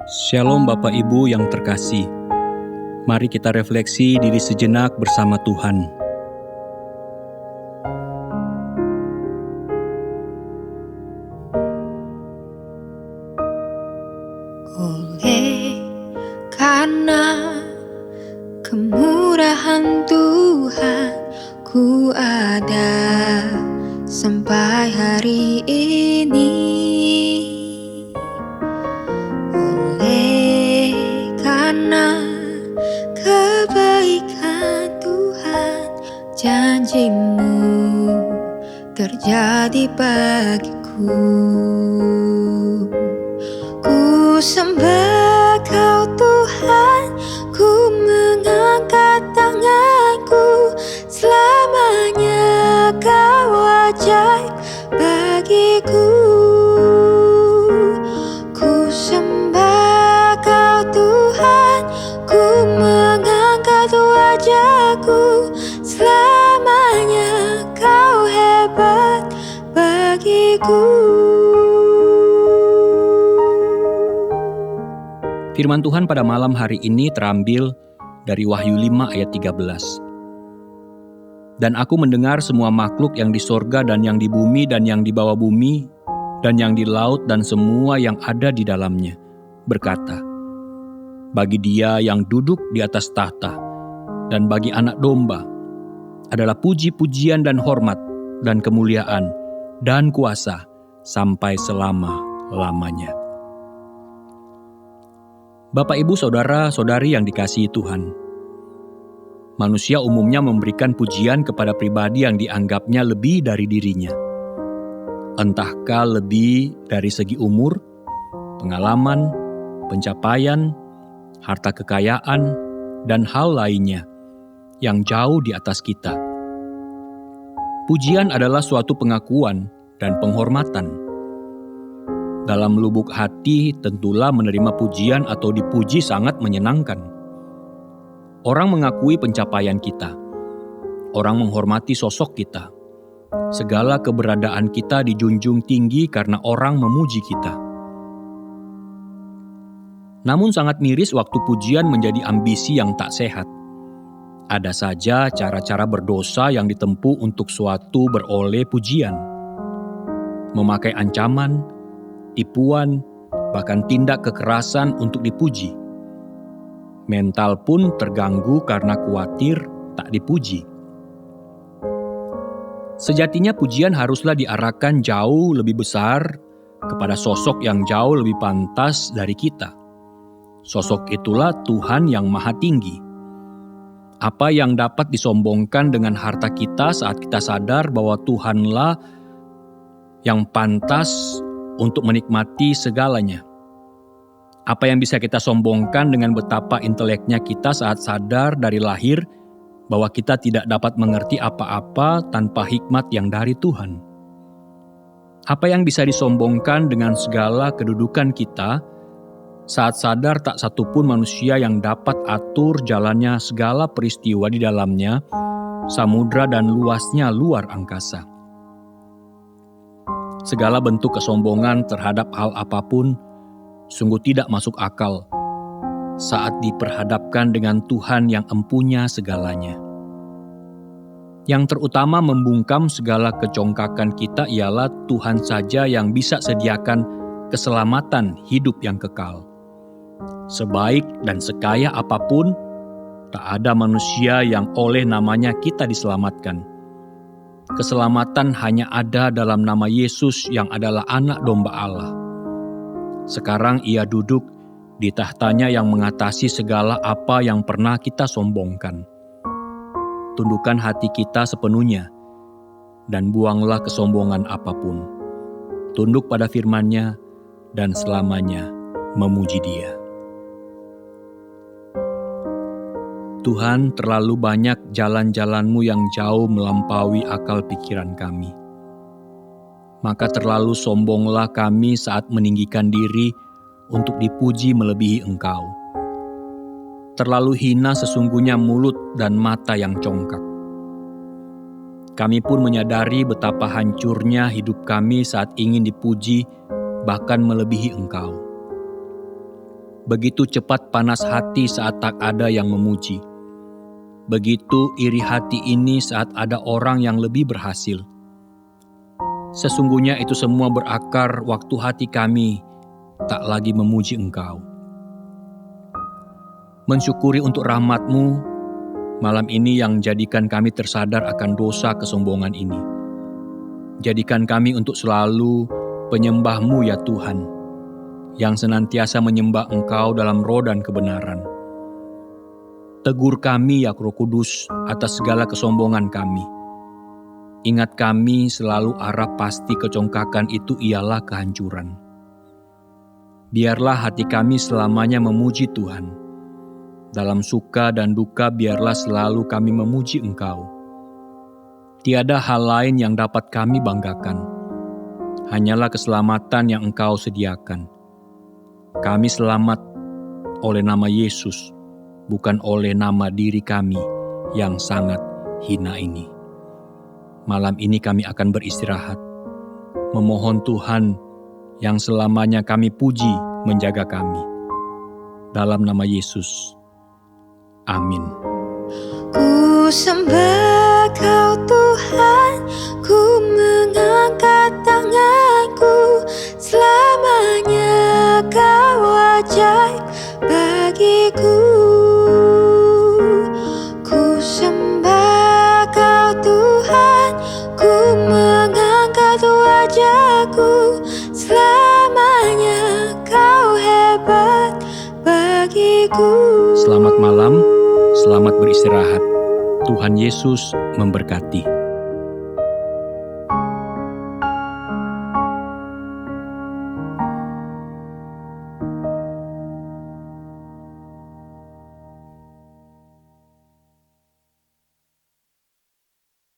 Shalom Bapak Ibu yang terkasih. Mari kita refleksi diri sejenak bersama Tuhan. Oleh karena kemurahan Tuhan, ku ada sampai hari ini. Oleh karena kebaikan Tuhan, janji-Mu terjadi bagiku. Ku sembah Kau Tuhan, ku mengangkat tanganku, selamanya Kau ajaib bagiku. Ku sembah Kau Tuhan, ku mengangkat wajahku, selamanya Kau hebat bagiku. Firman Tuhan pada malam hari ini terambil dari Wahyu 5 ayat 13. Dan aku mendengar semua makhluk yang di sorga dan yang di bumi dan yang di bawah bumi dan yang di laut dan semua yang ada di dalamnya berkata, bagi Dia yang duduk di atas tahta dan bagi Anak Domba adalah puji-pujian dan hormat dan kemuliaan dan kuasa sampai selama-lamanya. Bapak, Ibu, Saudara-saudari yang dikasihi Tuhan, manusia umumnya memberikan pujian kepada pribadi yang dianggapnya lebih dari dirinya. Entahkah lebih dari segi umur, pengalaman, pencapaian, harta kekayaan, dan hal lainnya yang jauh di atas kita. Pujian adalah suatu pengakuan dan penghormatan. Dalam lubuk hati tentulah menerima pujian atau dipuji sangat menyenangkan. Orang mengakui pencapaian kita. Orang menghormati sosok kita. Segala keberadaan kita dijunjung tinggi karena orang memuji kita. Namun sangat miris waktu pujian menjadi ambisi yang tak sehat. Ada saja cara-cara berdosa yang ditempuh untuk suatu beroleh pujian. Memakai ancaman, tipuan, bahkan tindak kekerasan untuk dipuji. Mental pun terganggu karena khawatir tak dipuji. Sejatinya pujian haruslah diarahkan jauh lebih besar kepada sosok yang jauh lebih pantas dari kita. Sosok itulah Tuhan yang Maha Tinggi. Apa yang dapat disombongkan dengan harta kita saat kita sadar bahwa Tuhanlah yang pantas untuk menikmati segalanya? Apa yang bisa kita sombongkan dengan betapa inteleknya kita saat sadar dari lahir bahwa kita tidak dapat mengerti apa-apa tanpa hikmat yang dari Tuhan? Apa yang bisa disombongkan dengan segala kedudukan kita saat sadar tak satupun manusia yang dapat atur jalannya segala peristiwa di dalamnya, samudra dan luasnya luar angkasa? Segala bentuk kesombongan terhadap hal apapun sungguh tidak masuk akal saat diperhadapkan dengan Tuhan yang empunya segalanya. Yang terutama membungkam segala kecongkakan kita ialah Tuhan saja yang bisa sediakan keselamatan hidup yang kekal. Sebaik dan sekaya apapun, tak ada manusia yang oleh namanya kita diselamatkan. Keselamatan hanya ada dalam nama Yesus yang adalah Anak Domba Allah. Sekarang Ia duduk di tahtanya yang mengatasi segala apa yang pernah kita sombongkan. Tundukkan hati kita sepenuhnya dan buanglah kesombongan apapun. Tunduk pada firman-Nya dan selamanya memuji Dia. Tuhan, terlalu banyak jalan-jalan-Mu yang jauh melampaui akal pikiran kami. Maka terlalu sombonglah kami saat meninggikan diri untuk dipuji melebihi Engkau. Terlalu hina sesungguhnya mulut dan mata yang congkak. Kami pun menyadari betapa hancurnya hidup kami saat ingin dipuji bahkan melebihi Engkau. Begitu cepat panas hati saat tak ada yang memuji. Begitu iri hati ini saat ada orang yang lebih berhasil. Sesungguhnya itu semua berakar waktu hati kami tak lagi memuji Engkau. Mensyukuri untuk rahmat-Mu, malam ini yang jadikan kami tersadar akan dosa kesombongan ini. Jadikan kami untuk selalu penyembah-Mu ya Tuhan, yang senantiasa menyembah Engkau dalam roh dan kebenaran. Tegur kami ya Roh Kudus atas segala kesombongan kami. Ingat kami selalu arah pasti kecongkakan itu ialah kehancuran. Biarlah hati kami selamanya memuji Tuhan. Dalam suka dan duka biarlah selalu kami memuji Engkau. Tiada hal lain yang dapat kami banggakan. Hanyalah keselamatan yang Engkau sediakan. Kami selamat oleh nama Yesus, bukan oleh nama diri kami yang sangat hina ini. Malam ini kami akan beristirahat, memohon Tuhan yang selamanya kami puji menjaga kami. Dalam nama Yesus. Amin. Ku sembah Kau Tuhan, ku mengangkat tanganku. Selamanya Kau ajaib bagiku. Ku sembah Kau Tuhan, ku mengangkat wajahku. Selamanya Kau hebat bagiku. Selamat malam, selamat beristirahat. Tuhan Yesus memberkati.